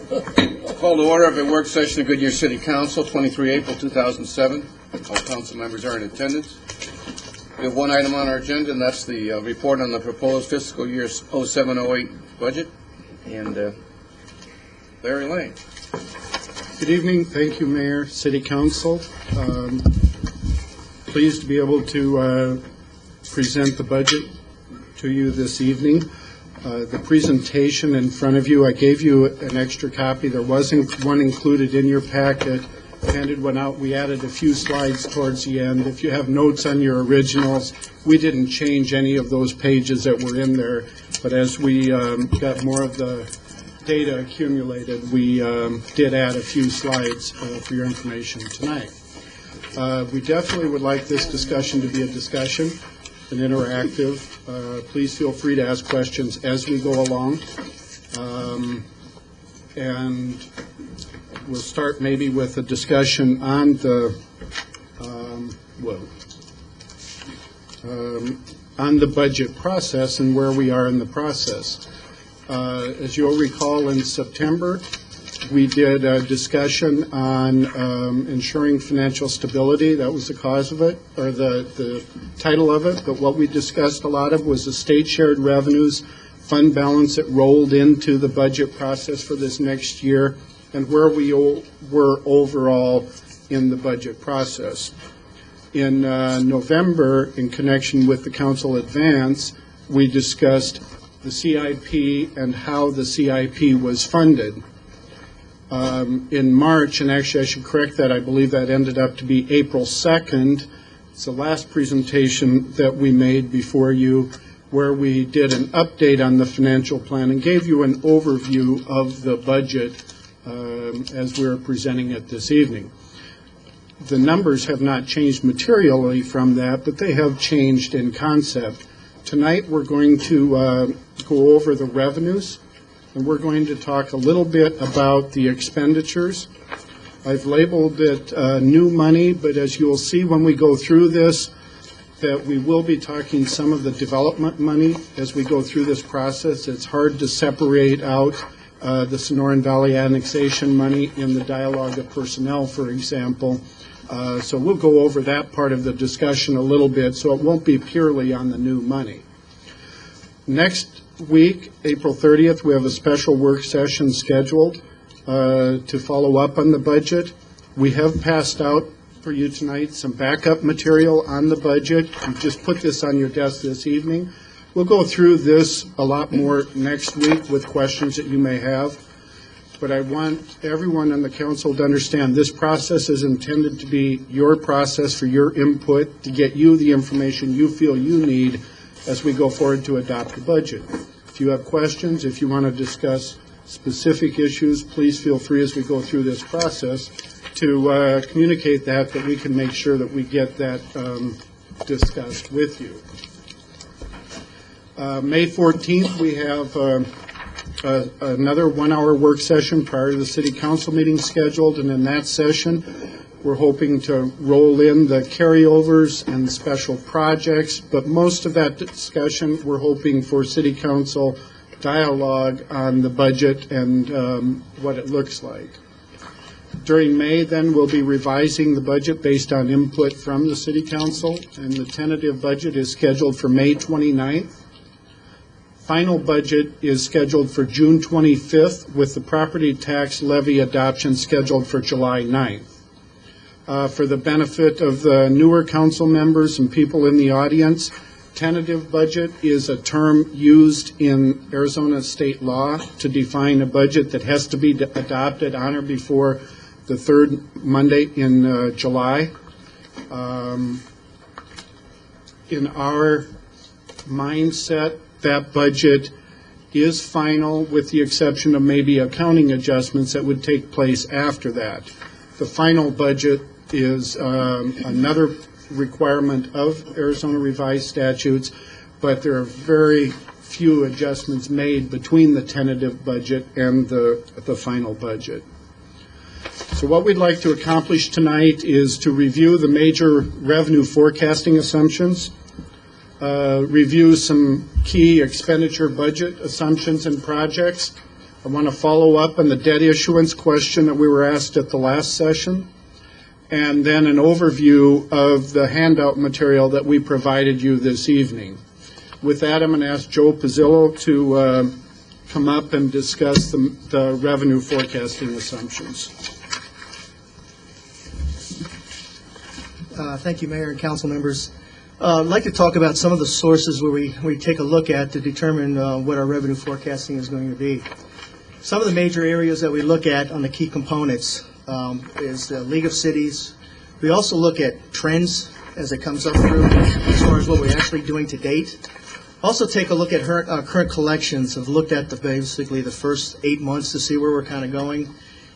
Call to order of the work session of Goodyear City Council, 23 April 2007. All council members are in attendance. We have one item on our agenda, and that's the report on the proposed fiscal year 07-08 budget. And Larry Lane. Good evening. Thank you, Mayor, City Council. Pleased to be able to present the budget to you this evening. The presentation in front of you, I gave you an extra copy. There wasn't one included in your packet. Handed one out. We added a few slides towards the end. If you have notes on your originals, we didn't change any of those pages that were in there. But as we got more of the data accumulated, we did add a few slides for your information tonight. We definitely would like this discussion to be a discussion, an interactive. Please feel free to ask questions as we go along. And we'll start maybe with a discussion on the budget process and where we are in the process. As you'll recall, in September, we did a discussion on ensuring financial stability. That was the cause of it, or the title of it. But what we discussed a lot of was the state shared revenues fund balance that rolled into the budget process for this next year, and where we were overall in the budget process. In November, in connection with the council advance, we discussed the CIP and how the CIP was funded. In March, and actually I should correct that, I believe that ended up to be April 2nd. It's the last presentation that we made before you, where we did an update on the financial plan and gave you an overview of the budget as we're presenting it this evening. The numbers have not changed materially from that, but they have changed in concept. Tonight we're going to go over the revenues, and we're going to talk a little bit about the expenditures. I've labeled it new money, but as you'll see when we go through this, that we will be talking some of the development money as we go through this process. It's hard to separate out the Sonoran Valley annexation money in the dialogue of personnel, for example. So we'll go over that part of the discussion a little bit, so it won't be purely on the new money. Next week, April 30th, we have a special work session scheduled to follow up on the budget. We have passed out for you tonight some backup material on the budget. We just put this on your desk this evening. We'll go through this a lot more next week with questions that you may have. But I want everyone on the council to understand this process is intended to be your process for your input, to get you the information you feel you need as we go forward to adopt the budget. If you have questions, if you want to discuss specific issues, please feel free as we go through this process to communicate that we can make sure that we get that discussed with you. May 14th, we have another one-hour work session prior to the City Council meeting scheduled, and in that session, we're hoping to roll in the carryovers and special projects, but most of that discussion, we're hoping for City Council dialogue on the budget and what it looks like. During May, then, we'll be revising the budget based on input from the City Council, and the tentative budget is scheduled for May 29th. Final budget is scheduled for June 25th, with the property tax levy adoption scheduled for July 9th. For the benefit of the newer council members and people in the audience, tentative budget is a term used in Arizona state law to define a budget that has to be adopted on or before the third Monday in July. In our mindset, that budget is final with the exception of maybe accounting adjustments that would take place after that. The final budget is another requirement of Arizona revised statutes, but there are very few adjustments made between the tentative budget and the final budget. So what we'd like to accomplish tonight is to review the major revenue forecasting assumptions, review some key expenditure budget assumptions and projects, I want to follow up on the debt issuance question that we were asked at the last session, and then an overview of the handout material that we provided you this evening. With that, I'm going to ask Joe Pizzillo to come up and discuss the revenue forecasting assumptions. Thank you, Mayor and council members. I'd like to talk about some of the sources where we take a look at to determine what our revenue forecasting is going to be. Some of the major areas that we look at on the key components is the League of Cities. We also look at trends as it comes up through as far as what we're actually doing to date. Also take a look at current collections. Have looked at basically the first 8 months to see where we're kind of going,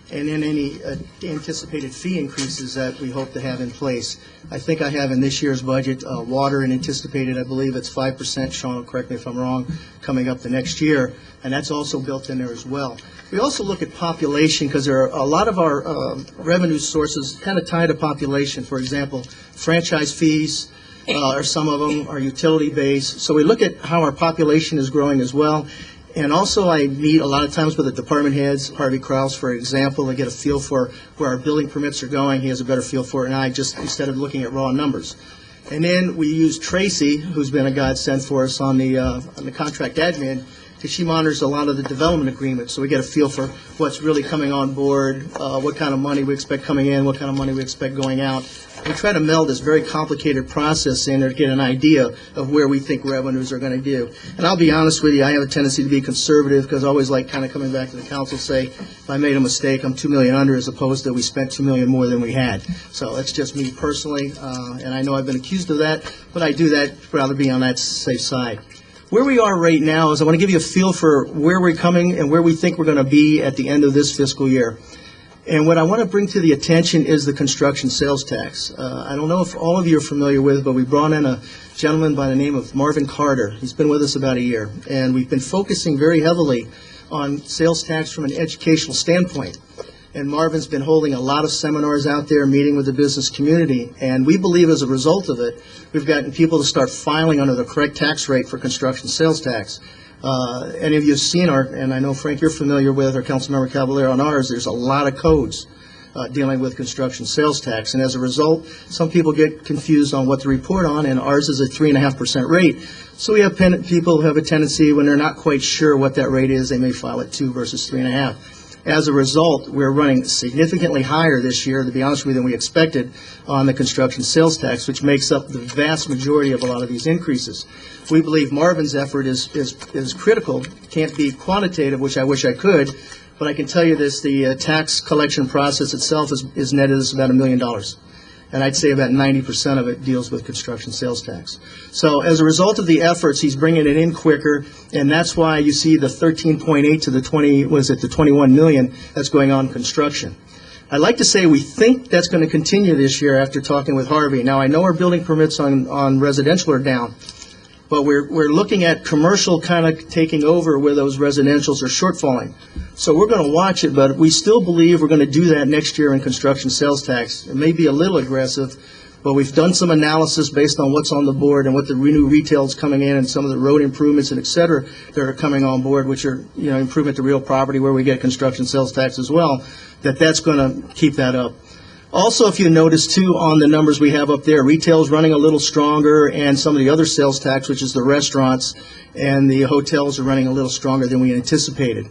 and then any anticipated fee increases that we hope to have in place. I think I have in this year's budget water and anticipated, I believe it's 5%, Sean will correct me if I'm wrong, coming up the next year, and that's also built in there as well. We also look at population because there are a lot of our revenue sources kind of tied to population. For example, franchise fees are some of them, are utility based. So we look at how our population is growing as well. And also I meet a lot of times with the department heads, Harvey Krause, for example, to get a feel for where our building permits are going. He has a better feel for it than I, just instead of looking at raw numbers. And then we use Tracy, who's been a godsend for us on the contract admin, because she monitors a lot of the development agreements. So we get a feel for what's really coming on board, what kind of money we expect coming in, what kind of money we expect going out. We try to meld this very complicated process in there to get an idea of where we think revenues are going to do. And I'll be honest with you, I have a tendency to be conservative because I always like kind of coming back to the council say, if I made a mistake, I'm $2 million under as opposed to we spent $2 million more than we had. So that's just me personally, and I know I've been accused of that, but I do that rather be on that safe side. Where we are right now is I want to give you a feel for where we're coming and where we think we're going to be at the end of this fiscal year. And what I want to bring to the attention is the construction sales tax. I don't know if all of you are familiar with it, but we brought in a gentleman by the name of Marvin Carter. He's been with us about a year, and we've been focusing very heavily on sales tax from an educational standpoint. And Marvin's been holding a lot of seminars out there, meeting with the business community, and we believe as a result of it, we've gotten people to start filing under the correct tax rate for construction sales tax. Any of you have seen and I know Frank you're familiar with, or Councilmember Cavalier on ours, there's a lot of codes dealing with construction sales tax, and as a result, some people get confused on what to report on, and ours is a 3.5% rate. So we have people who have a tendency when they're not quite sure what that rate is, they may file at 2 versus 3.5. As a result, we're running significantly higher this year, to be honest with you, than we expected on the construction sales tax, which makes up the vast majority of a lot of these increases. We believe Marvin's effort is critical. Can't be quantitative, which I wish I could, but I can tell you this, the tax collection process itself is netted us about $1 million. And I'd say about 90% of it deals with construction sales tax. So as a result of the efforts, he's bringing it in quicker, and that's why you see the 13.8 to the 21 million that's going on in construction. I'd like to say we think that's going to continue this year after talking with Harvey. Now, I know our building permits on residential are down, but we're looking at commercial kind of taking over where those residentials are shortfalling. So we're going to watch it, but we still believe we're going to do that next year in construction sales tax. It may be a little aggressive, but we've done some analysis based on what's on the board and what the new retail is coming in and some of the road improvements and et cetera that are coming on board, which are, improvement to real property where we get construction sales tax as well, that's going to keep that up. Also, if you notice, too, on the numbers we have up there, retail is running a little stronger, and some of the other sales tax, which is the restaurants and the hotels, are running a little stronger than we anticipated.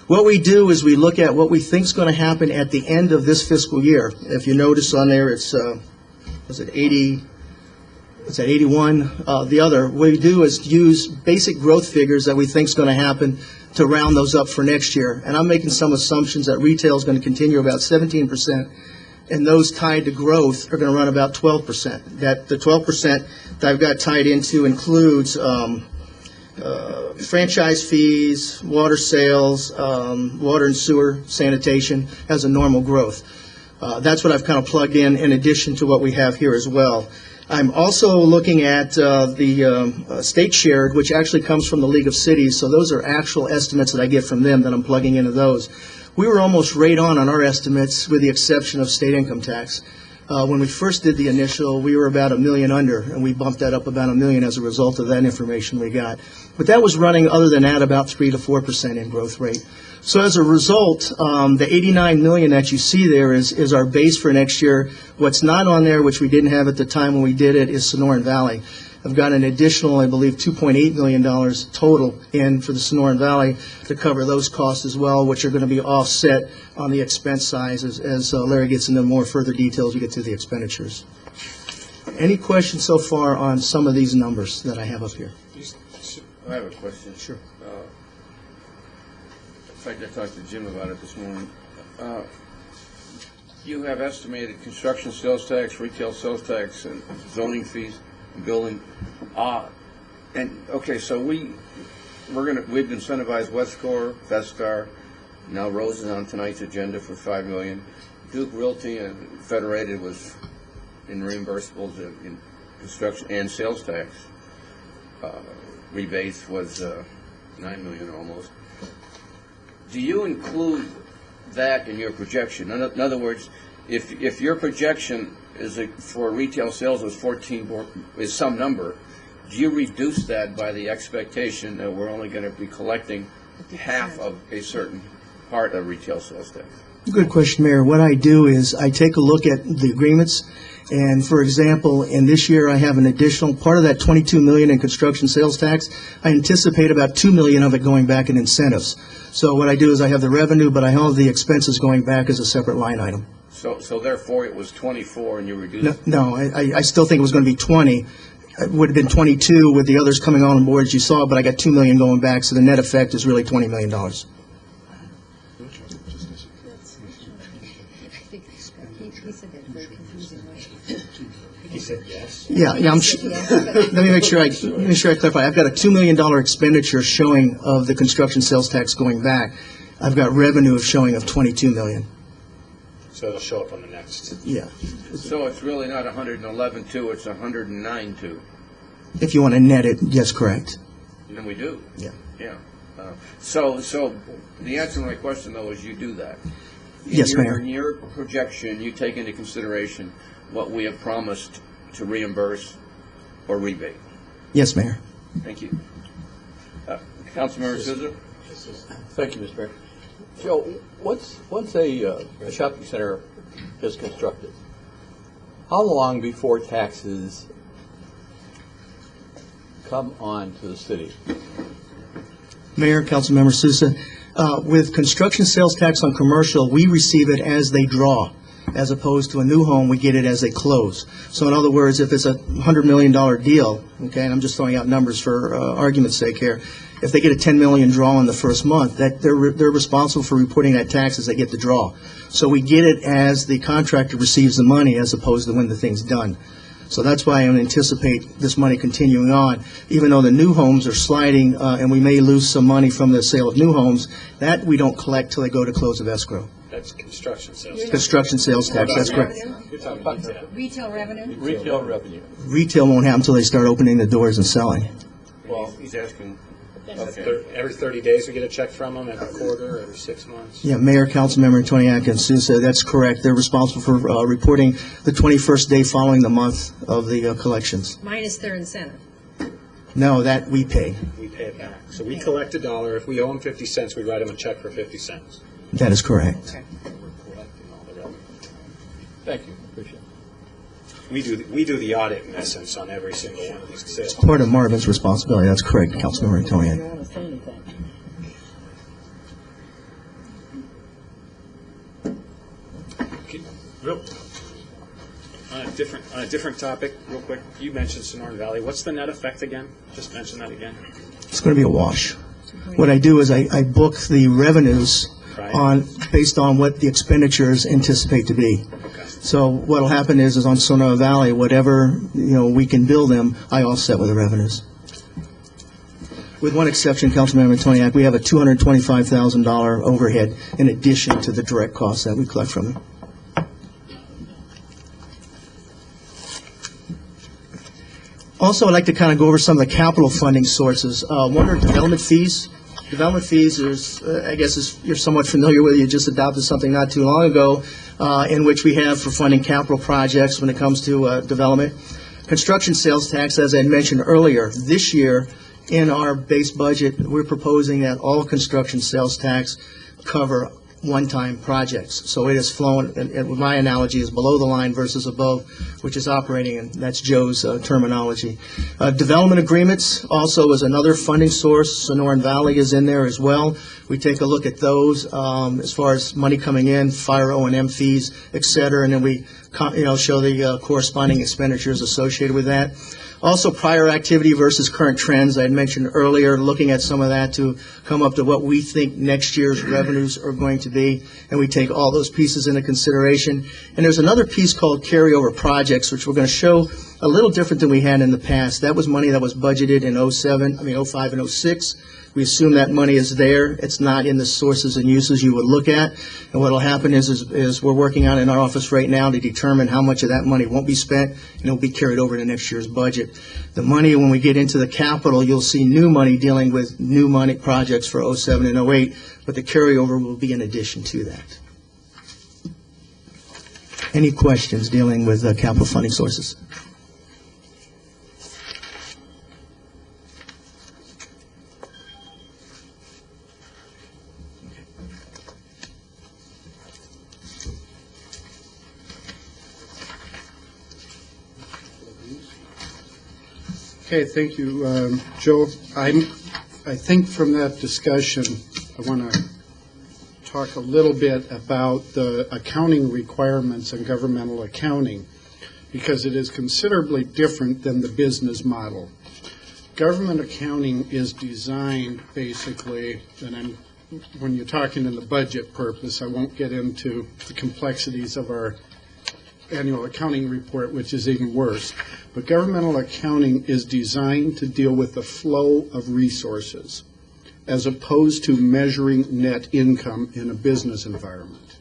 What we do is we look at what we think is going to happen at the end of this fiscal year. If you notice on there, it's, was it 80? It's at 81. The other, what we do is use basic growth figures that we think is going to happen to round those up for next year. And I'm making some assumptions that retail is going to continue about 17%. And those tied to growth are going to run about 12%. That the 12% that I've got tied into includes franchise fees, water sales, water and sewer sanitation as a normal growth. That's what I've kind of plugged in addition to what we have here as well. I'm also looking at the state shared, which actually comes from the League of Cities. So those are actual estimates that I get from them that I'm plugging into those. We were almost right on our estimates with the exception of state income tax. When we first did the initial, we were about $1 million under, and we bumped that up about $1 million as a result of that information we got. But that was running, other than that, about 3 to 4% in growth rate. So as a result, the 89 million that you see there is our base for next year. What's not on there, which we didn't have at the time when we did it, is Sonoran Valley. I've got an additional, I believe, $2.8 million total in for the Sonoran Valley to cover those costs as well, which are going to be offset on the expense side as Larry gets into more further details, we get to the expenditures. Any questions so far on some of these numbers that I have up here? I have a question. Sure. In fact, I talked to Jim about it this morning. You have estimated construction sales tax, retail sales tax, and zoning fees, and building. Okay, so we've incentivized Westcor, Vestar, now Rose is on tonight's agenda for $5 million. Duke Realty and Federated was in reimbursables in construction and sales tax. Rebates was $9 million almost. Do you include that in your projection? In other words, if your projection is for retail sales was 14 is some number, do you reduce that by the expectation that we're only going to be collecting half of a certain part of retail sales tax? Good question, Mayor. What I do is I take a look at the agreements, and for example, in this year I have an additional part of that $22 million in construction sales tax. I anticipate about $2 million of it going back in incentives. So what I do is I have the revenue, but I have the expenses going back as a separate line item. So therefore it was 24 and you reduced? No, I still think it was going to be 20. It would have been 22 with the others coming on board as you saw, but I got $2 million going back, so the net effect is really $20 million. He said yes. Yeah. Let me make sure I clarify. I've got a $2 million expenditure showing of the construction sales tax going back. I've got revenue showing of $22 million. So it'll show up on the next. Yeah. So it's really not 111.2, it's 109.2. If you want to net it, yes, correct. And we do. Yeah. Yeah. So the answer to my question, though, is you do that. Yes, Mayor. In your projection, you take into consideration what we have promised to reimburse or rebate. Yes, Mayor. Thank you. Councilmember Souza? Thank you, Mr. Mayor. Joe, once a shopping center is constructed, how long before taxes come on to the city? Mayor, Councilmember Sousa, with construction sales tax on commercial, we receive it as they draw. As opposed to a new home, we get it as they close. So in other words, if it's a $100 million deal, okay, and I'm just throwing out numbers for argument's sake here, if they get a $10 million draw in the first month, that they're responsible for reporting that tax as they get the draw. So we get it as the contractor receives the money as opposed to when the thing's done. So that's why I anticipate this money continuing on. Even though the new homes are sliding and we may lose some money from the sale of new homes, that we don't collect till they go to close of escrow. That's construction sales tax. Construction sales tax, that's correct. You're talking retail. Retail revenue? Retail revenue. Retail won't happen until they start opening the doors and selling. Well, he's asking. Every 30 days we get a check from them, every quarter, every 6 months. Yeah, Mayor, Councilmember Antoniak and Sousa, that's correct. They're responsible for reporting the 21st day following the month of the collections. Minus their incentive. No, that we pay. We pay it back. So we collect $1. If we owe them 50 cents, we write them a check for 50 cents. That is correct. Okay. We're collecting all the revenue. Thank you. Appreciate it. We do the audit, in essence, on every single one of these sales. Part of Marvin's responsibility. That's correct, Councilmember Antoniak. On a different topic, real quick, you mentioned Sonoran Valley. What's the net effect again? Just mention that again. It's going to be a wash. What I do is I book the revenues based on what the expenditures anticipate to be. Okay. So what will happen is on Sonoran Valley, whatever we can bill them, I offset with the revenues. With one exception, Councilmember Antoniak, we have a $225,000 overhead in addition to the direct costs that we collect from them. Also, I'd like to kind of go over some of the capital funding sources. One are development fees. Development fees is, I guess, you're somewhat familiar with. You just adopted something not too long ago in which we have for funding capital projects when it comes to development. Construction sales tax, as I mentioned earlier, this year in our base budget, we're proposing that all construction sales tax cover one-time projects. So it has flown, and my analogy is below the line versus above, which is operating, and that's Joe's terminology. Development agreements also is another funding source. Sonoran Valley is in there as well. We take a look at those as far as money coming in, fire O&M fees, et cetera, and then we show the corresponding expenditures associated with that. Also, prior activity versus current trends. I had mentioned earlier, looking at some of that to come up to what we think next year's revenues are going to be, and we take all those pieces into consideration. And there's another piece called carryover projects, which we're going to show a little different than we had in the past. That was money that was budgeted in 05 and 06. We assume that money is there. It's not in the sources and uses you would look at. And what will happen is we're working on in our office right now to determine how much of that money won't be spent, and it will be carried over to next year's budget. The money, when we get into the capital, you'll see new money dealing with new money projects for 07 and 08, but the carryover will be in addition to that. Any questions dealing with capital funding sources? Okay, thank you, Joe. I think from that discussion, I want to talk a little bit about the accounting requirements in governmental accounting, because it is considerably different than the business model. Government accounting is designed basically, and when you're talking in the budget purpose, I won't get into the complexities of our annual accounting report, which is even worse. But governmental accounting is designed to deal with the flow of resources as opposed to measuring net income in a business environment.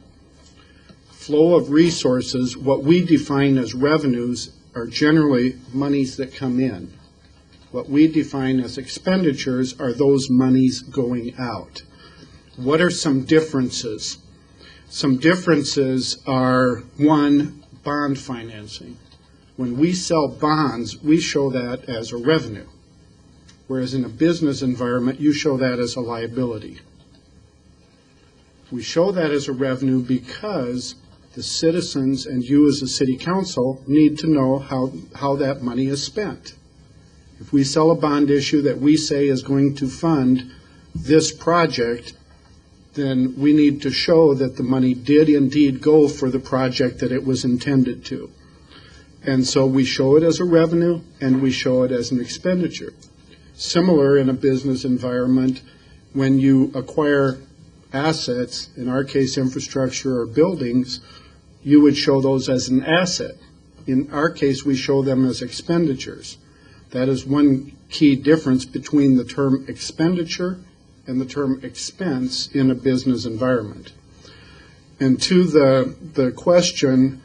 Flow of resources, what we define as revenues, are generally monies that come in. What we define as expenditures are those monies going out. What are some differences? Some differences are, one, bond financing. When we sell bonds, we show that as a revenue, whereas in a business environment, you show that as a liability. We show that as a revenue because the citizens and you as a city council need to know how that money is spent. If we sell a bond issue that we say is going to fund this project, then we need to show that the money did indeed go for the project that it was intended to. And so we show it as a revenue and we show it as an expenditure. Similar in a business environment, when you acquire assets, in our case infrastructure or buildings, you would show those as an asset. In our case, we show them as expenditures. That is one key difference between the term expenditure and the term expense in a business environment. And to the question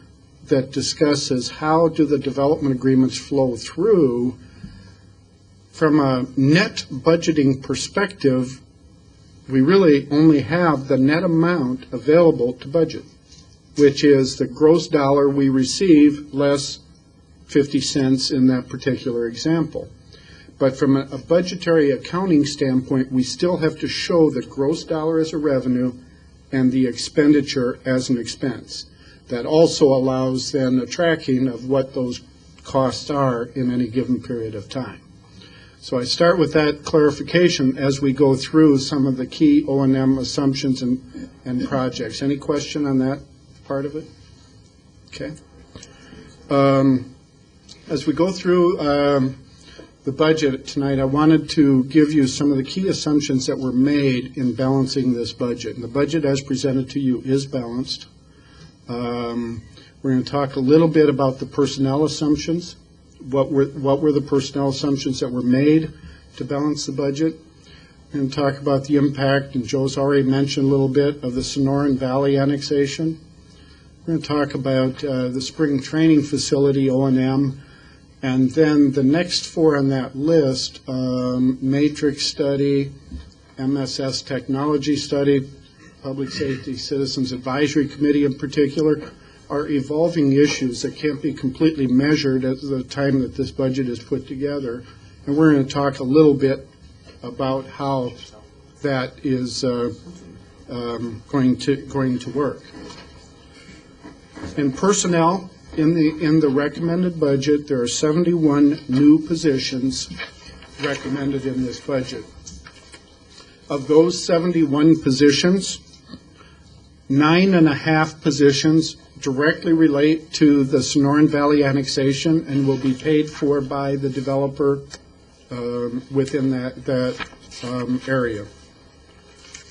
that discusses how do the development agreements flow through, from a net budgeting perspective, we really only have the net amount available to budget, which is the gross dollar we receive less 50 cents in that particular example. But from a budgetary accounting standpoint, we still have to show the gross dollar as a revenue and the expenditure as an expense. That also allows then a tracking of what those costs are in any given period of time. So I start with that clarification as we go through some of the key O&M assumptions and projects. Any question on that part of it? Okay. As we go through the budget tonight, I wanted to give you some of the key assumptions that were made in balancing this budget. And the budget as presented to you is balanced. We're going to talk a little bit about the personnel assumptions. What were the personnel assumptions that were made to balance the budget? We're going to talk about the impact, and Joe's already mentioned a little bit, of the Sonoran Valley annexation. We're going to talk about the spring training facility, O&M, and then the next four on that list, matrix study, MSS technology study, Public Safety Citizens Advisory Committee in particular, are evolving issues that can't be completely measured at the time that this budget is put together. And we're going to talk a little bit about how that is going to work. In personnel, in the recommended budget, there are 71 new positions recommended in this budget. Of those 71 positions, 9.5 positions directly relate to the Sonoran Valley annexation and will be paid for by the developer within that area.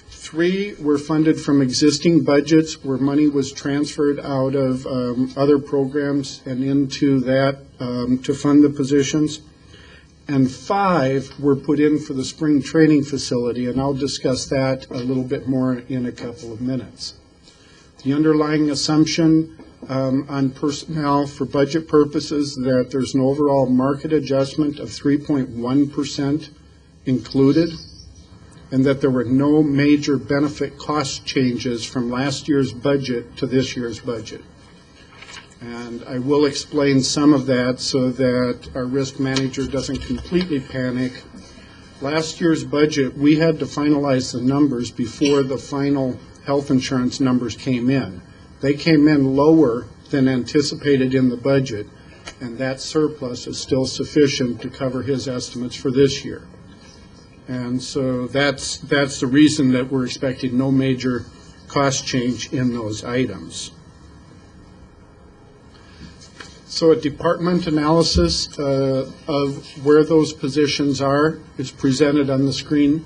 3 were funded from existing budgets where money was transferred out of other programs and into that to fund the positions. And 5 were put in for the spring training facility, and I'll discuss that a little bit more in a couple of minutes. The underlying assumption on personnel for budget purposes that there's an overall market adjustment of 3.1% included, and that there were no major benefit cost changes from last year's budget to this year's budget. And I will explain some of that so that our risk manager doesn't completely panic. Last year's budget, we had to finalize the numbers before the final health insurance numbers came in. They came in lower than anticipated in the budget, and that surplus is still sufficient to cover his estimates for this year. And so that's the reason that we're expecting no major cost change in those items. So a department analysis of where those positions are is presented on the screen.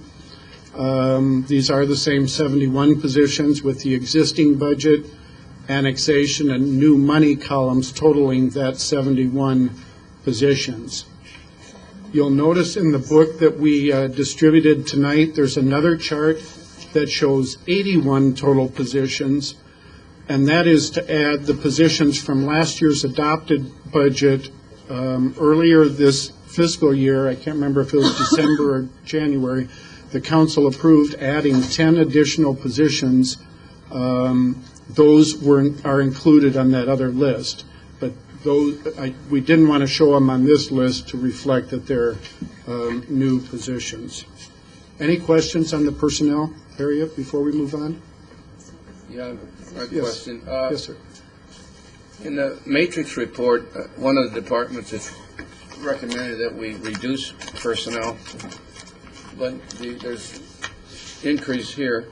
These are the same 71 positions with the existing budget, annexation, and new money columns totaling that 71 positions. You'll notice in the book that we distributed tonight, there's another chart that shows 81 total positions, and that is to add the positions from last year's adopted budget earlier this fiscal year. I can't remember if it was December or January. The council approved adding 10 additional positions. Those are included on that other list. But those, we didn't want to show them on this list to reflect that they're new positions. Any questions on the personnel area before we move on? Yeah, a Yes. question. Yes, sir. In the matrix report, one of the departments has recommended that we reduce personnel, but there's increase here.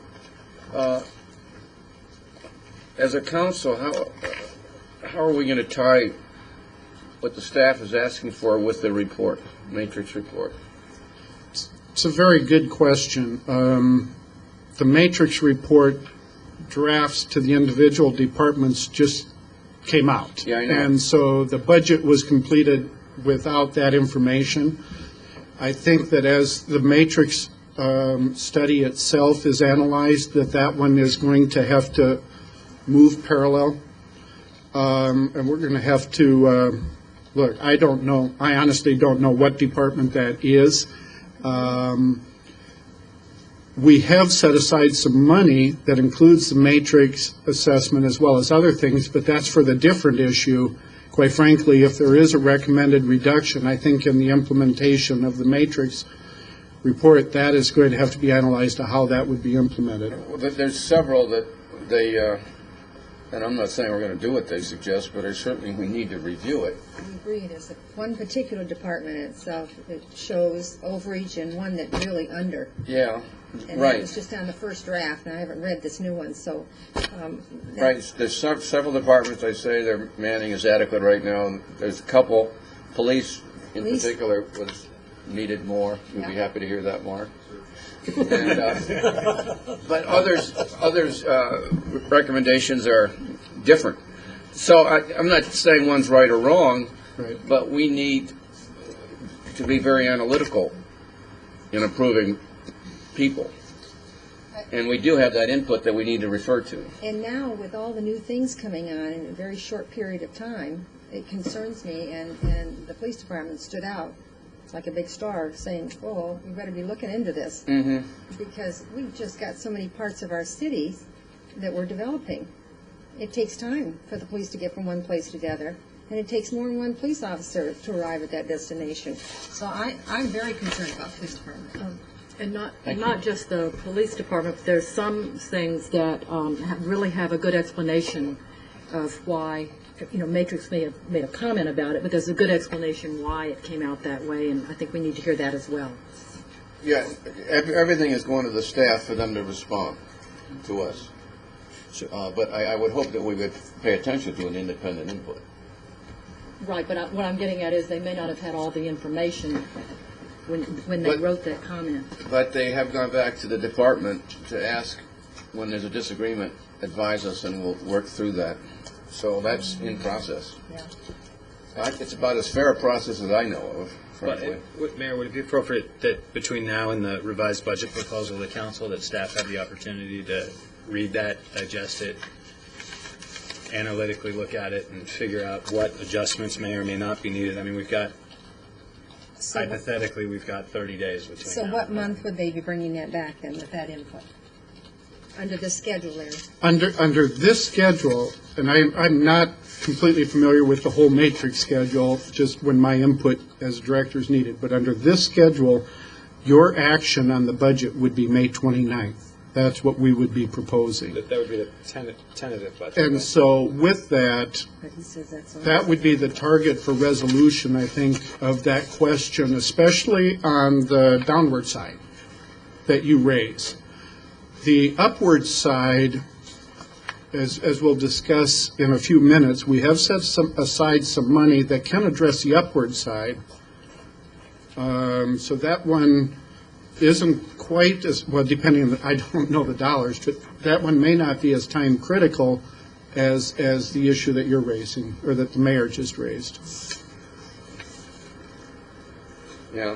As a council, how are we going to tie what the staff is asking for with the report, matrix report? It's a very good question. The matrix report drafts to the individual departments just came out. Yeah, I know. And so the budget was completed without that information. I think that as the matrix study itself is analyzed, that one is going to have to move parallel. And we're going to have to, look, I don't know, I honestly don't know what department that is. We have set aside some money that includes the matrix assessment as well as other things, but that's for the different issue. Quite frankly, if there is a recommended reduction, I think in the implementation of the matrix report, that is going to have to be analyzed how that would be implemented. Well, there's several that they, and I'm not saying we're going to do what they suggest, but certainly we need to review it. I agree. There's one particular department itself that shows overreach and one that really under. Yeah, And right. that was just on the first draft, and I haven't read this new one, so. Right, there's several departments, I say their manning is adequate right now. There's a couple, police in Police? particular was needed more. We'd be Yeah. happy to hear that, Mark. And, but others' recommendations are different. So I'm not saying one's right or wrong, Right. but we need to be very analytical in approving people. And we do have that input that we need to refer to. And now, with all the new things coming on in a very short period of time, it concerns me, and the police department stood out like a big star, saying, oh, we better be looking into this. Mm-hmm. Because we've just got so many parts of our cities that we're developing. It takes time for the police to get from one place to the other, and it takes more than one police officer to arrive at that destination. So I'm very concerned about the police department. And not just the police department, but there's some things that really have a good explanation of why, Matrix may have made a comment about it, but there's a good explanation why it came out that way, and I think we need to hear that as well. Yeah, everything is going to the staff for them to respond to us. But I would hope that we would pay attention to an independent input. Right, but what I'm getting at is they may not have had all the information when they wrote that comment. But they have gone back to the department to ask, when there's a disagreement, advise us, and we'll work through that. So that's in process. Yeah. It's about as fair a process as I know of, But, frankly. Mayor, would it be appropriate that between now and the revised budget proposal of the council, that staff have the opportunity to read that, digest it, analytically look at it, and figure out what adjustments may or may not be needed? I mean, hypothetically, we've got 30 days between So now what and month would they be bringing that back then with that input? Under the schedule, Larry? Under this schedule, and I'm not completely familiar with the whole matrix schedule, just when my input as director is needed, but under this schedule, your action on the budget would be May 29th. That's what we would be proposing. That would be the tentative budget. And so with that, But he says that's all. that would be the target for resolution, I think, of that question, especially on the downward side that you raise. The upward side, as we'll discuss in a few minutes, we have set aside some money that can address the upward side. So that one isn't quite as, well, depending on, I don't know the dollars, but that one may not be as time critical as the issue that you're raising, or that the mayor just raised. Yeah.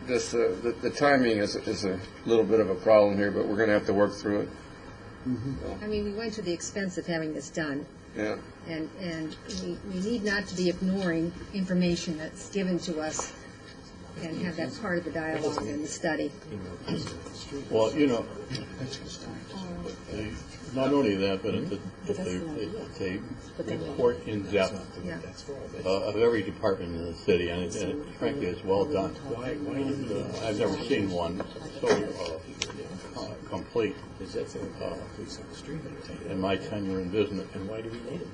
The timing is a little bit of a problem here, but we're going to have to work through it. I mean, we went to the expense of having this done, Yeah. and we need not to be ignoring information that's given to us and have that part of the dialogue and the study. Well, not only that, but it's a report in depth Yeah. of every department in the city, and it frankly is well done. I've never seen one so complete in my tenure in business. And why do we need it?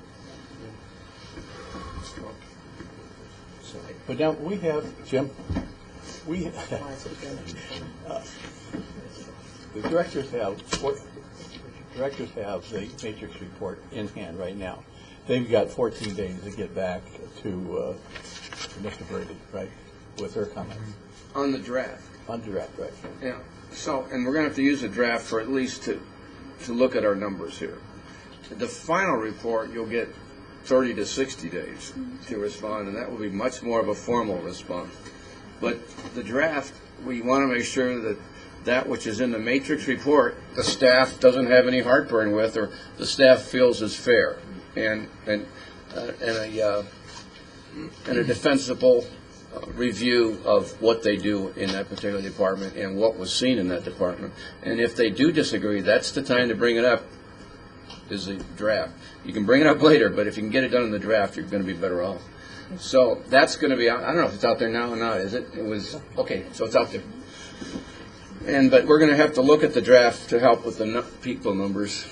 But now we have, Jim, the directors have the matrix report in hand right now. They've got 14 days to get back to Mr. Brady, right, with their comments. On the draft. On draft, right. Yeah. So, and we're going to have to use the draft for at least to look at our numbers here. The final report, you'll get 30 to 60 days to respond, and that will be much more of a formal response. But the draft, we want to make sure that that which is in the matrix report, the staff doesn't have any heartburn with, or the staff feels is fair, and a defensible review of what they do in that particular department and what was seen in that department. And if they do disagree, that's the time to bring it up, is the draft. You can bring it up later, but if you can get it done in the draft, you're going to be better off. So that's going to be out. I don't know if it's out there now or not, is it? It was, okay, so it's out there. But we're going to have to look at the draft to help with the people numbers.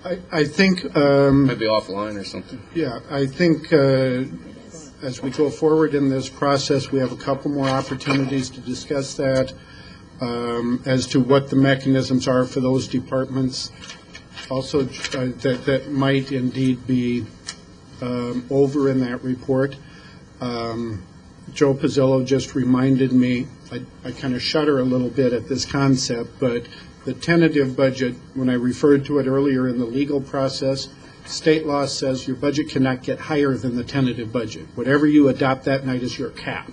I think, Maybe offline or something. yeah, I think as we go forward in this process, we have a couple more opportunities to discuss that as to what the mechanisms are for those departments. Also, that might indeed be over in that report. Joe Pizzillo just reminded me, I kind of shudder a little bit at this concept, but the tentative budget, when I referred to it earlier in the legal process, state law says your budget cannot get higher than the tentative budget. Whatever you adopt that night is your cap.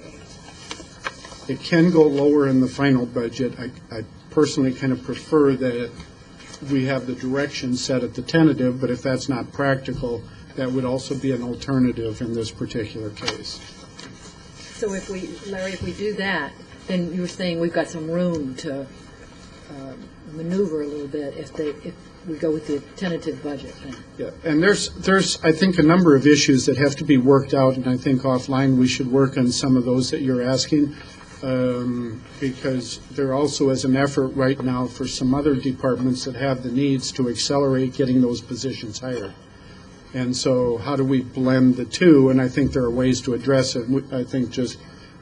It can go lower in the final budget. I personally kind of prefer that we have the direction set at the tentative, but if that's not practical, that would also be an alternative in this particular case. So Larry, if we do that, then you were saying we've got some room to maneuver a little bit if we go with the tentative budget thing. Yeah, and there's I think a number of issues that have to be worked out, and I think offline we should work on some of those that you're asking. because there also is an effort right now for some other departments that have the needs to accelerate getting those positions hired. And so how do we blend the two? And I think there are ways to address it. I think just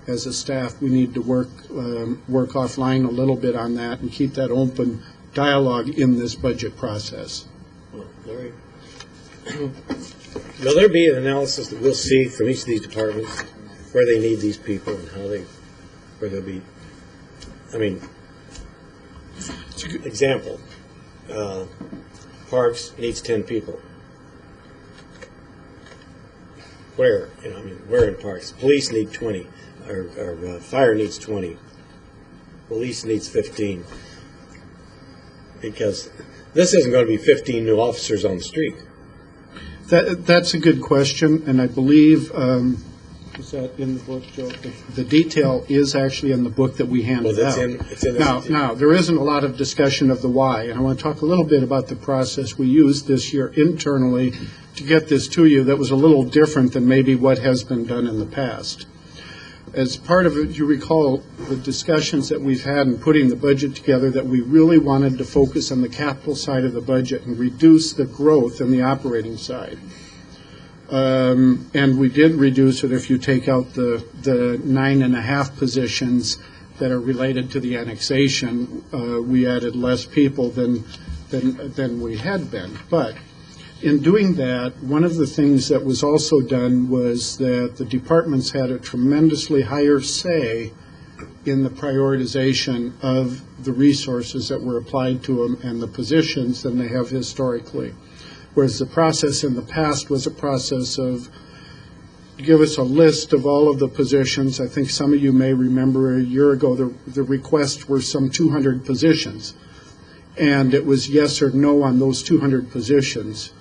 as a staff, we need to work offline a little bit on that and keep that open dialogue in this budget process. Larry? Will there be an analysis that we'll see from each of these departments where they need these people and where they'll be, I mean, example, Parks needs 10 people. Where? Where in Parks? Police need 20, or fire needs 20. Police needs 15. Because this isn't going to be 15 new officers on the street. That's a good question, and I believe, is that in the book, Joe? The detail is actually in the book that we handed out. It's in Now, there isn't a lot of discussion of the why, and I want to talk a little bit about the process we used this year internally to get this to you that was a little different than maybe what has been done in the past. As part of it, you recall the discussions that we've had in putting the budget together, that we really wanted to focus on the capital side of the budget and reduce the growth in the operating side. And we did reduce it if you take out the 9.5 positions that are related to the annexation. We added less people than we had been. But in doing that, one of the things that was also done was that the departments had a tremendously higher say in the prioritization of the resources that were applied to them and the positions than they have historically. Whereas the process in the past was a process of give us a list of all of the positions. I think some of you may remember a year ago the requests were some 200 positions. And it was yes or no on those 200 positions.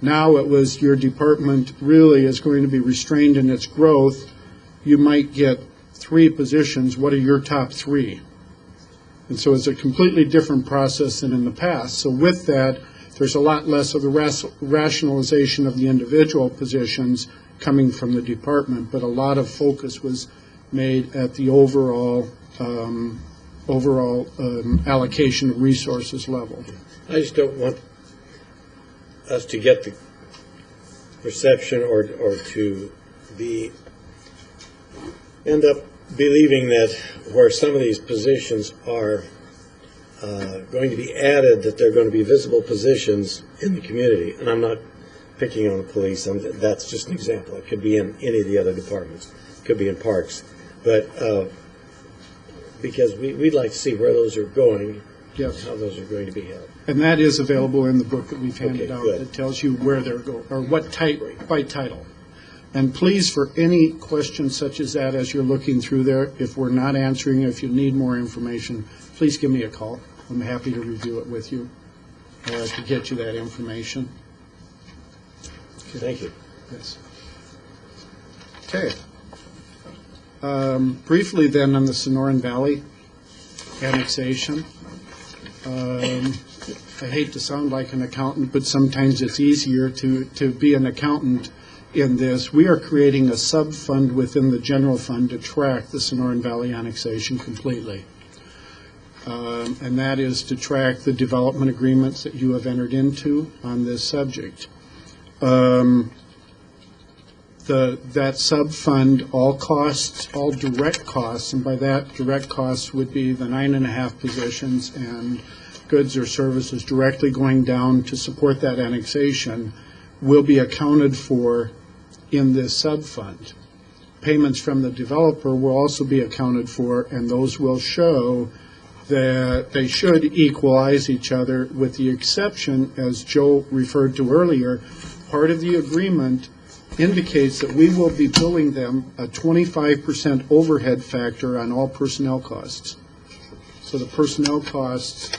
Now it was your department really is going to be restrained in its growth. You might get 3 positions. What are your top 3? And so it's a completely different process than in the past. So with that, there's a lot less of the rationalization of the individual positions coming from the department, but a lot of focus was made at the overall allocation of resources level. I just don't want us to get the perception or to end up believing that where some of these positions are going to be added, that they're going to be visible positions in the community. And I'm not picking on the police. That's just an example. It could be in any of the other departments. It could be in Parks. But because we'd like to see where those are going, yes, how those are going to be held. And that is available in the book that we've handed out. Good. It tells you where they're going, or what type, by title. And please, for any questions such as that as you're looking through there, if we're not answering, if you need more information, please give me a call. I'm happy to review it with you to get you that information. Okay. Thank you. Yes. Okay. Briefly then on the Sonoran Valley annexation. I hate to sound like an accountant, but sometimes it's easier to be an accountant in this. We are creating a sub-fund within the general fund to track the Sonoran Valley annexation completely. And that is to track the development agreements that you have entered into on this subject. That sub-fund, all costs, all direct costs, and by that direct costs would be the 9.5 positions and goods or services directly going down to support that annexation, will be accounted for in this sub-fund. Payments from the developer will also be accounted for, and those will show that they should equalize each other, with the exception, as Joe referred to earlier, part of the agreement indicates that we will be billing them a 25% overhead factor on all personnel costs. So the personnel costs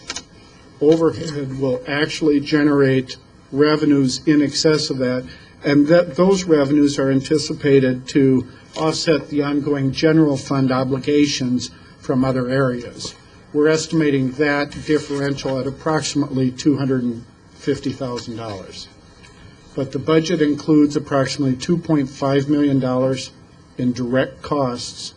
overhead will actually generate revenues in excess of that, and that those revenues are anticipated to offset the ongoing general fund obligations from other areas. We're estimating that differential at approximately $250,000. But the budget includes approximately $2.5 million in direct costs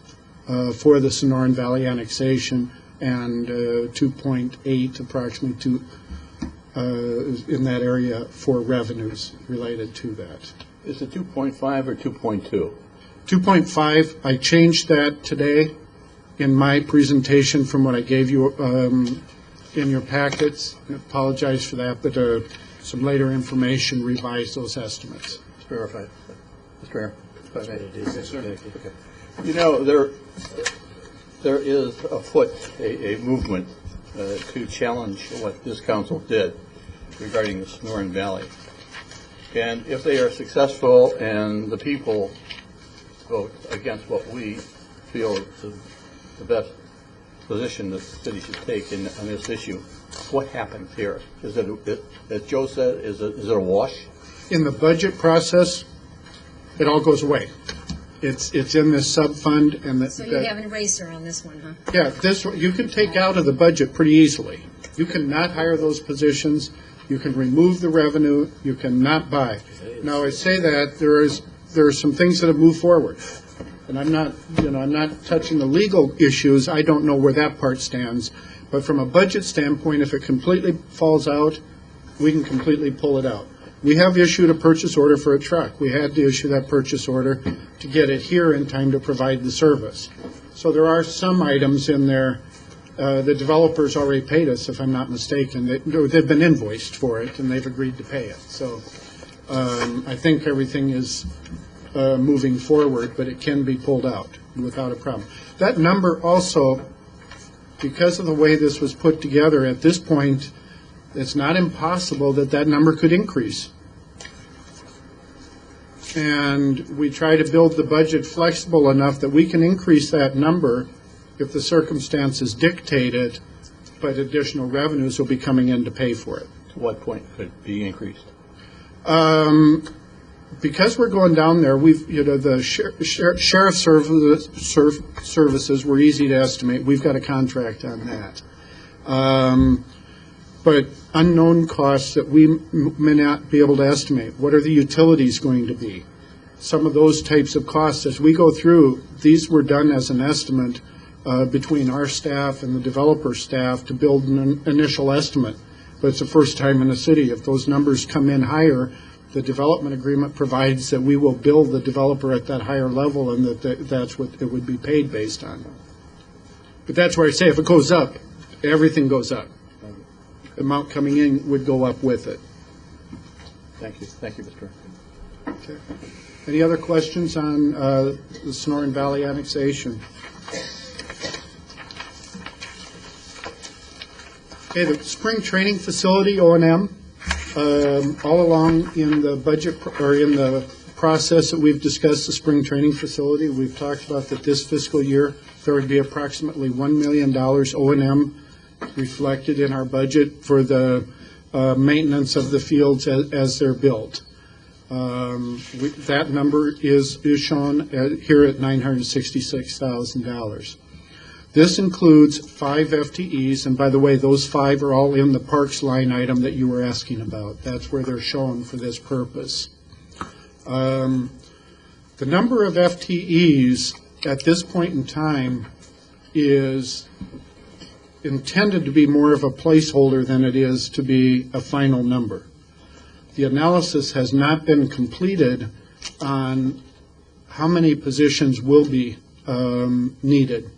for the Sonoran Valley annexation, and 2.8 approximately in that area for revenues related to that. Is it 2.5 or 2.2? 2.5, I changed that today in my presentation from what I gave you in your packets. I apologize for that, but some later information revised those estimates. Verified. Mr. Mayor, if I may. Yes, sir. Okay. You know, there is afoot a movement to challenge what this council did regarding the Sonoran Valley. And if they are successful and the people vote against what we feel is the best position that the city should take on this issue, what happens here? Is it, as Joe said, is it a wash? In the budget process, it all goes away. It's in this sub-fund, and So you have an eraser on this one, huh? yeah, this you can take out of the budget pretty easily. You cannot hire those positions. You can remove the revenue. You cannot buy. Now, I say that there are some things that have moved forward, and I'm not touching the legal issues. I don't know where that part stands, but from a budget standpoint, if it completely falls out, we can completely pull it out. We have issued a purchase order for a truck. We had to issue that purchase order to get it here in time to provide the service. So there are some items in there. The developers already paid us, if I'm not mistaken. They've been invoiced for it, and they've agreed to pay it. So I think everything is moving forward, but it can be pulled out without a problem. That number also, because of the way this was put together at this point, it's not impossible that number could increase. And we try to build the budget flexible enough that we can increase that number if the circumstances dictate it, but additional revenues will be coming in to pay for it. To what point could it be increased? Because we're going down there, the sheriff services were easy to estimate. We've got a contract on that. But unknown costs that we may not be able to estimate. What are the utilities going to be? Some of those types of costs, as we go through, these were done as an estimate between our staff and the developer staff to build an initial estimate. But it's the first time in the city. If those numbers come in higher, the development agreement provides that we will bill the developer at that higher level, and that's what it would be paid based on. But that's where I say if it goes up, everything goes up. The amount coming in would go up with it. Thank you. Thank you, Mr. Okay. Any other questions on the Sonoran Valley annexation? Okay, the spring training facility, O&M, all along in the budget or in the process that we've discussed the spring training facility, we've talked about that this fiscal year there would be approximately $1 million O&M reflected in our budget for the maintenance of the fields as they're built. That number is shown here at $966,000. This includes 5 FTEs, and by the way, those 5 are all in the parks line item that you were asking about. That's where they're shown for this purpose. The number of FTEs at this point in time is intended to be more of a placeholder than it is to be a final number. The analysis has not been completed on how many positions will be needed.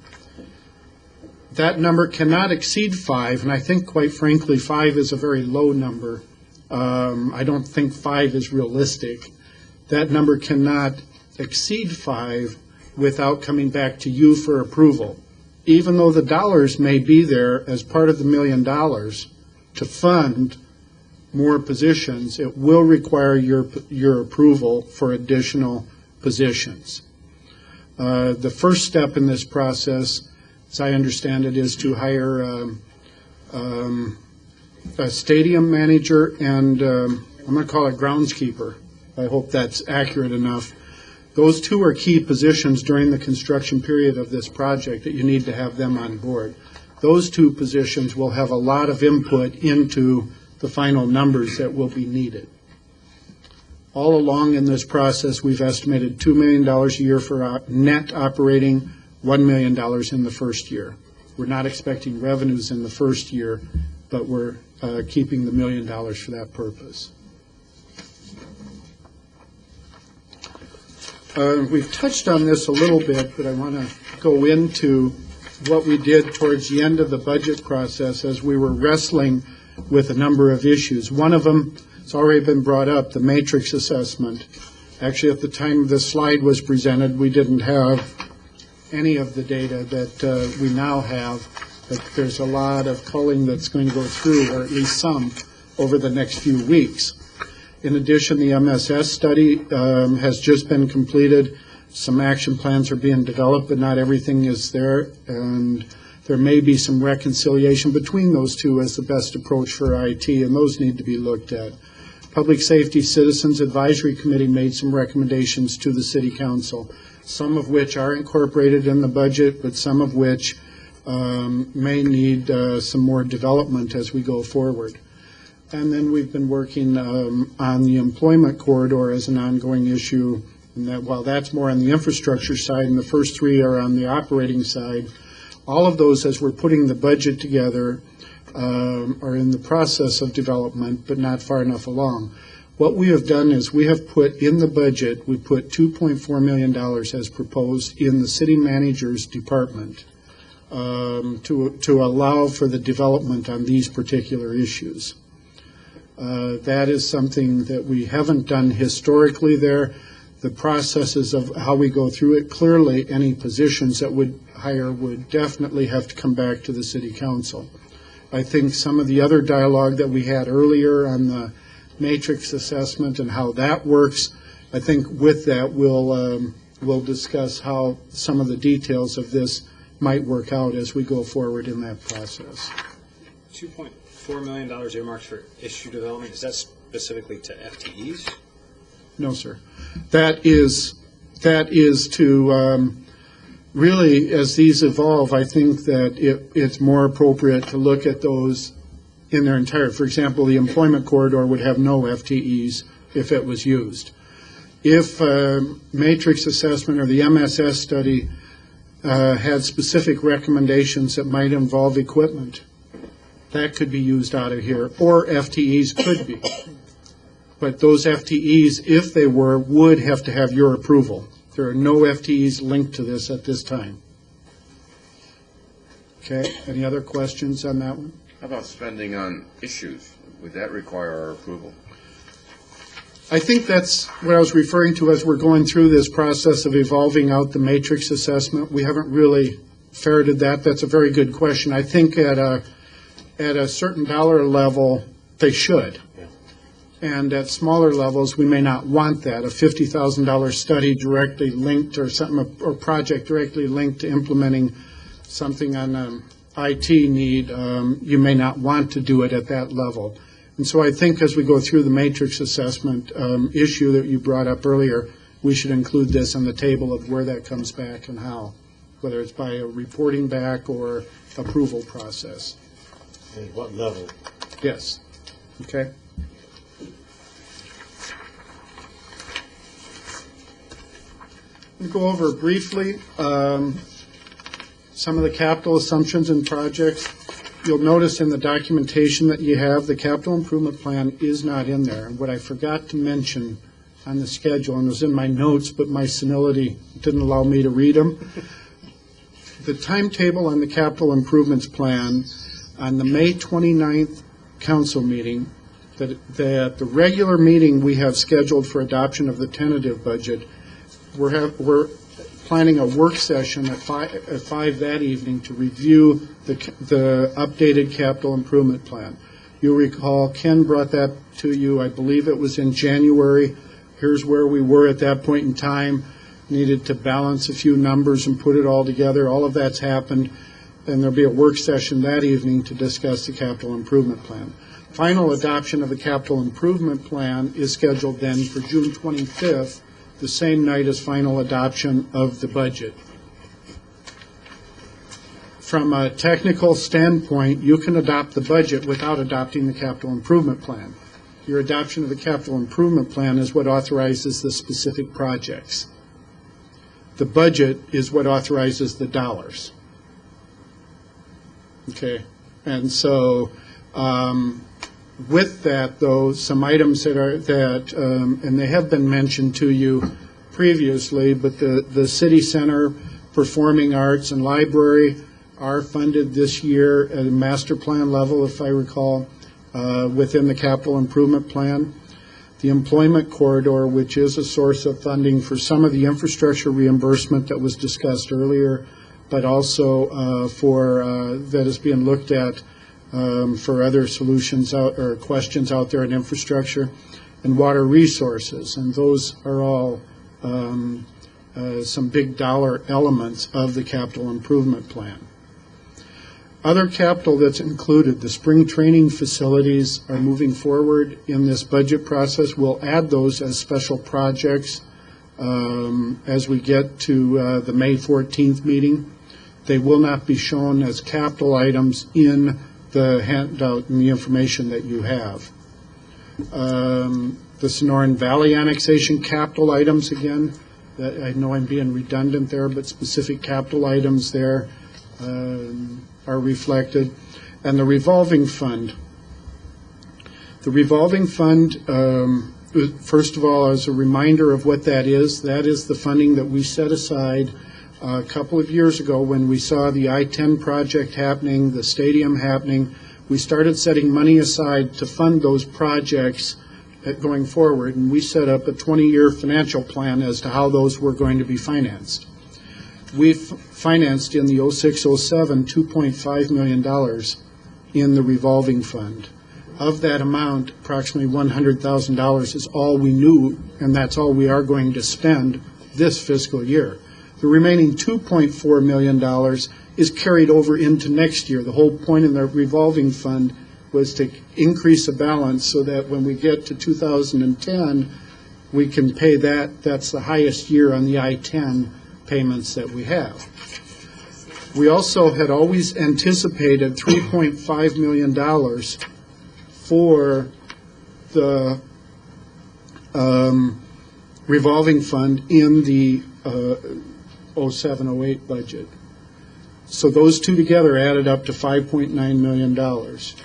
That number cannot exceed 5, and I think, quite frankly, 5 is a very low number. I don't think 5 is realistic. That number cannot exceed 5 without coming back to you for approval. Even though the dollars may be there as part of the $1 million to fund more positions, it will require your approval for additional positions. The first step in this process, as I understand it, is to hire a stadium manager and I'm going to call it groundskeeper. I hope that's accurate enough. Those 2 are key positions during the construction period of this project that you need to have them on board. Those 2 positions will have a lot of input into the final numbers that will be needed. All along in this process, we've estimated $2 million a year for net operating $1 million in the first year. We're not expecting revenues in the first year, but we're keeping the $1 million for that purpose. We've touched on this a little bit, but I want to go into what we did towards the end of the budget process as we were wrestling with a number of issues. One of them, it's already been brought up, the matrix assessment. Actually, at the time this slide was presented, we didn't have any of the data that we now have, but there's a lot of culling that's going to go through, or at least some, over the next few weeks. In addition, the MSS study has just been completed. Some action plans are being developed, but not everything is there, and there may be some reconciliation between those two as the best approach for IT, and those need to be looked at. Public Safety Citizens Advisory Committee made some recommendations to the City Council, some of which are incorporated in the budget, but some of which may need some more development as we go forward. And then we've been working on the employment corridor as an ongoing issue, and that while that's more on the infrastructure side and the first three are on the operating side, all of those, as we're putting the budget together, are in the process of development, but not far enough along. What we have done is we have put in the budget, we put $2.4 million as proposed in the city manager's department to allow for the development on these particular issues. That is something that we haven't done historically there. The processes of how we go through it, clearly any positions that would hire would definitely have to come back to the City Council. I think some of the other dialogue that we had earlier on the matrix assessment and how that works, I think with that we'll discuss how some of the details of this might work out as we go forward in that process. $2.4 million earmarked for issue development, is that specifically to FTEs? No, sir. That is to really, as these evolve, I think that it's more appropriate to look at those in their entirety. For example, the employment corridor would have no FTEs if it was used. If matrix assessment or the MSS study had specific recommendations that might involve equipment, that could be used out of here, or FTEs could be. But those FTEs, if they were, would have to have your approval. There are no FTEs linked to this at this time. Okay, any other questions on that one? How about spending on issues? Would that require our approval? I think that's what I was referring to as we're going through this process of evolving out the matrix assessment. We haven't really ferreted that. That's a very good question. I think at a certain dollar level, they should. And at smaller levels, we may not want that. A $50,000 study directly linked or something, or project directly linked to implementing something on IT need, you may not want to do it at that level. And so I think as we go through the matrix assessment issue that you brought up earlier, we should include this on the table of where that comes back and how, whether it's by a reporting back or approval process. And what level? Yes. Okay. I'll go over briefly some of the capital assumptions and projects. You'll notice in the documentation that you have, the capital improvement plan is not in there. And what I forgot to mention on the schedule, and it was in my notes, but my senility didn't allow me to read them. The timetable on the capital improvements plan on the May 29th council meeting, that the regular meeting we have scheduled for adoption of the tentative budget, we're planning a work session at 5 that evening to review the updated capital improvement plan. You'll recall Ken brought that to you, I believe it was in January. Here's where we were at that point in time. Needed to balance a few numbers and put it all together. All of that's happened. And there'll be a work session that evening to discuss the capital improvement plan. Final adoption of the capital improvement plan is scheduled then for June 25th, the same night as final adoption of the budget. From a technical standpoint, you can adopt the budget without adopting the capital improvement plan. Your adoption of the capital improvement plan is what authorizes the specific projects. The budget is what authorizes the dollars. Okay, and so with that, though, some items and they have been mentioned to you previously, but the city center, performing arts, and library are funded this year at a master plan level, if I recall, within the capital improvement plan. The employment corridor, which is a source of funding for some of the infrastructure reimbursement that was discussed earlier, but also that is being looked at for other solutions or questions out there in infrastructure, and water resources. And those are all some big dollar elements of the capital improvement plan. Other capital that's included, the spring training facilities are moving forward in this budget process. We'll add those as special projects as we get to the May 14th meeting. They will not be shown as capital items in the handout and the information that you have. The Sonoran Valley annexation capital items, again, I know I'm being redundant there, but specific capital items there are reflected. And the revolving fund. The revolving fund, first of all, as a reminder of what that is the funding that we set aside a couple of years ago when we saw the I-10 project happening, the stadium happening. We started setting money aside to fund those projects going forward, and we set up a 20-year financial plan as to how those were going to be financed. We've financed in the 06-07 $2.5 million in the revolving fund. Of that amount, approximately $100,000 is all we knew, and that's all we are going to spend this fiscal year. The remaining $2.4 million is carried over into next year. The whole point in the revolving fund was to increase the balance so that when we get to 2010, we can pay that. That's the highest year on the I-10 payments that we have. We also had always anticipated $3.5 million for the revolving fund in the 07-08 budget. So those two together added up to $5.9 million.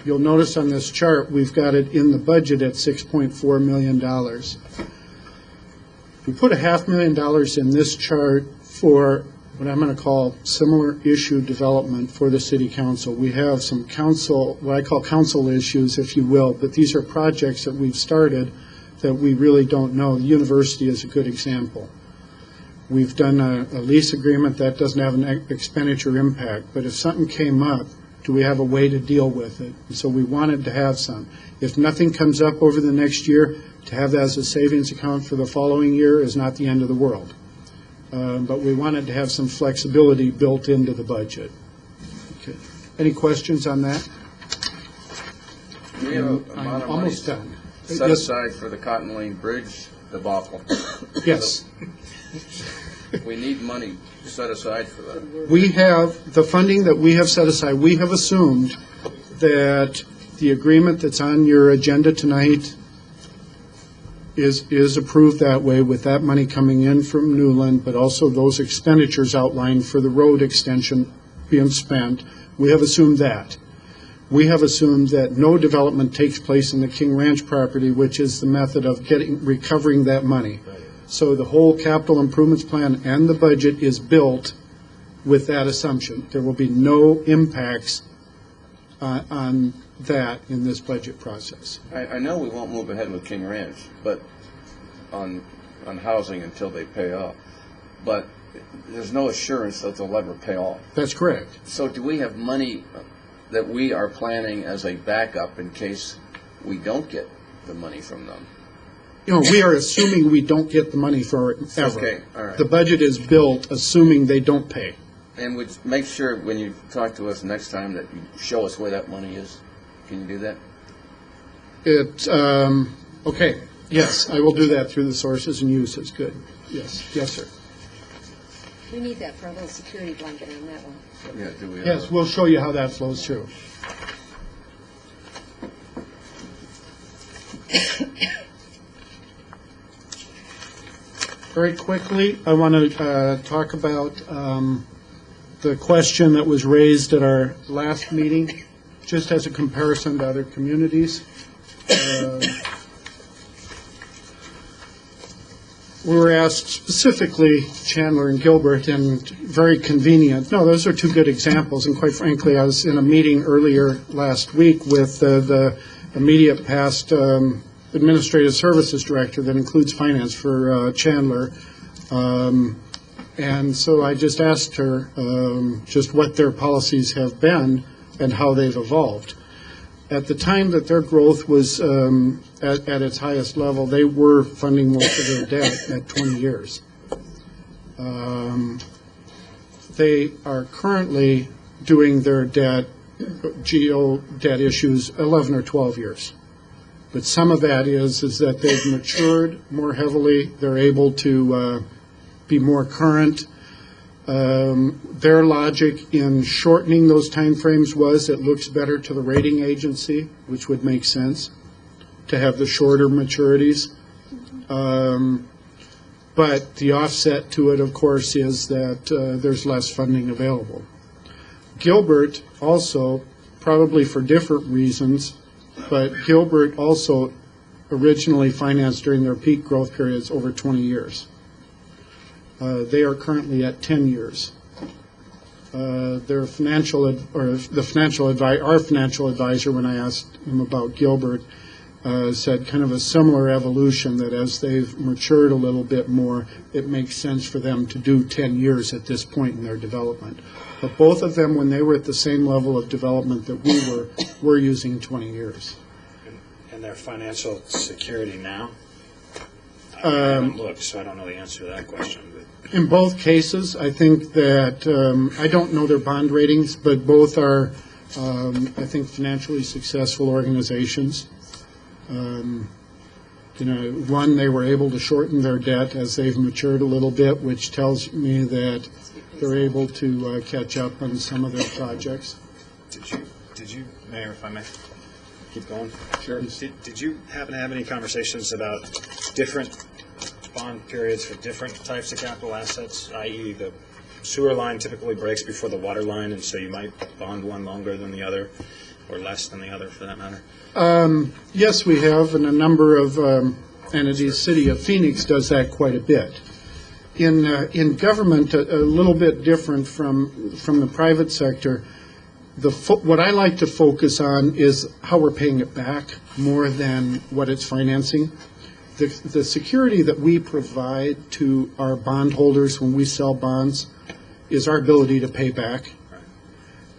You'll notice on this chart we've got it in the budget at $6.4 million. We put $500,000 in this chart for what I'm going to call similar issue development for the City Council. We have some council, what I call council issues, if you will, but these are projects that we've started that we really don't know. The university is a good example. We've done a lease agreement that doesn't have an expenditure impact, but if something came up, do we have a way to deal with it? And so we wanted to have some. If nothing comes up over the next year, to have that as a savings account for the following year is not the end of the world. But we wanted to have some flexibility built into the budget. Okay. Any questions on that? Do we have an amount of money Almost done. set aside for the Cotton Lane Bridge debacle? Yes. We need money set aside for that. We have, the funding that we have set aside, we have assumed that the agreement that's on your agenda tonight is approved that way, with that money coming in from Newland, but also those expenditures outlined for the road extension being spent. We have assumed that. We have assumed that no development takes place in the King Ranch property, which is the method of recovering that money. So the whole capital improvements plan and the budget is built with that assumption. There will be no impacts on that in this budget process. I know we won't move ahead with King Ranch, but on housing until they pay off. But there's no assurance that they'll ever pay off. That's correct. So do we have money that we are planning as a backup in case we don't get the money from them? You know, we are assuming we don't get the money for it ever. Okay, all right. The budget is built assuming they don't pay. And would make sure when you talk to us next time that you show us where that money is. Can you do that? Okay, yes, I will do that through the sources and uses. Good. Yes, sir. We need that for a little security blanket on that one. Yeah, do we? Yes, we'll show you how that flows through. Very quickly, I want to talk about the question that was raised at our last meeting, just as a comparison to other communities. We were asked specifically, Chandler and Gilbert, and very convenient. No, those are two good examples, and quite frankly, I was in a meeting earlier last week with the immediate past Administrative Services Director that includes finance for Chandler. And so I just asked her just what their policies have been and how they've evolved. At the time that their growth was at its highest level, they were funding most of their debt at 20 years. They are currently doing their GO debt issues 11 or 12 years. But some of that is that they've matured more heavily. They're able to be more current. Their logic in shortening those timeframes was it looks better to the rating agency, which would make sense, to have the shorter maturities. But the offset to it, of course, is that there's less funding available. Gilbert also, probably for different reasons, but Gilbert also originally financed during their peak growth periods over 20 years. They are currently at 10 years. Our financial advisor, when I asked him about Gilbert, said kind of a similar evolution, that as they've matured a little bit more, it makes sense for them to do 10 years at this point in their development. But both of them, when they were at the same level of development that we were using 20 years. And their financial security now? I haven't looked, so I don't know the answer to that question. In both cases, I think that, I don't know their bond ratings, but both are, I think, financially successful organizations. One, they were able to shorten their debt as they've matured a little bit, which tells me that they're able to catch up on some of their projects. Did you, Mayor, if I may keep going? Sure. Did you happen to have any conversations about different bond periods for different types of capital assets, i.e. the sewer line typically breaks before the water line, and so you might bond one longer than the other, or less than the other for that matter? Yes, we have, and a number of entities. City of Phoenix does that quite a bit. In government, a little bit different from the private sector. What I like to focus on is how we're paying it back more than what it's financing. The security that we provide to our bondholders when we sell bonds is our ability to pay back.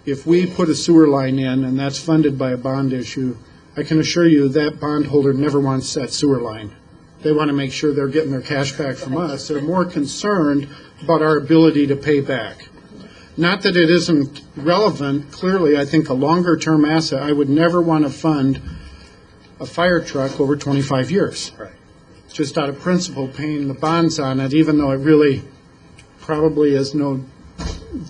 If we put a sewer line in and that's funded by a bond issue, I can assure you that bondholder never wants that sewer line. They want to make sure they're getting their cash back from us. They're more concerned about our ability to pay back. Not that it isn't relevant. Clearly, I think a longer-term asset, I would never want to fund a fire truck over 25 years. Right. Just out of principle, paying the bonds on it, even though it really probably is no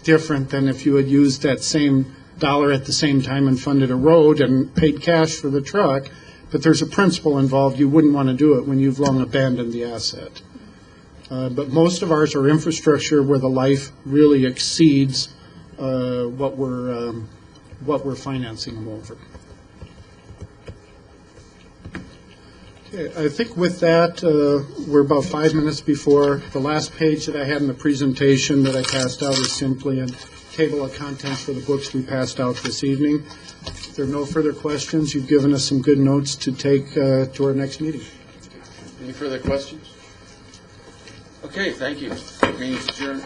different than if you had used that same dollar at the same time and funded a road and paid cash for the truck. But there's a principle involved. You wouldn't want to do it when you've long abandoned the asset. But most of ours are infrastructure where the life really exceeds what we're financing them over. Okay, I think with that, we're about 5 minutes before the last page that I had in the presentation that I passed out is simply a table of contents for the books we passed out this evening. If there are no further questions, you've given us some good notes to take to our next meeting. Any further questions? Okay, thank you. Meeting's adjourned.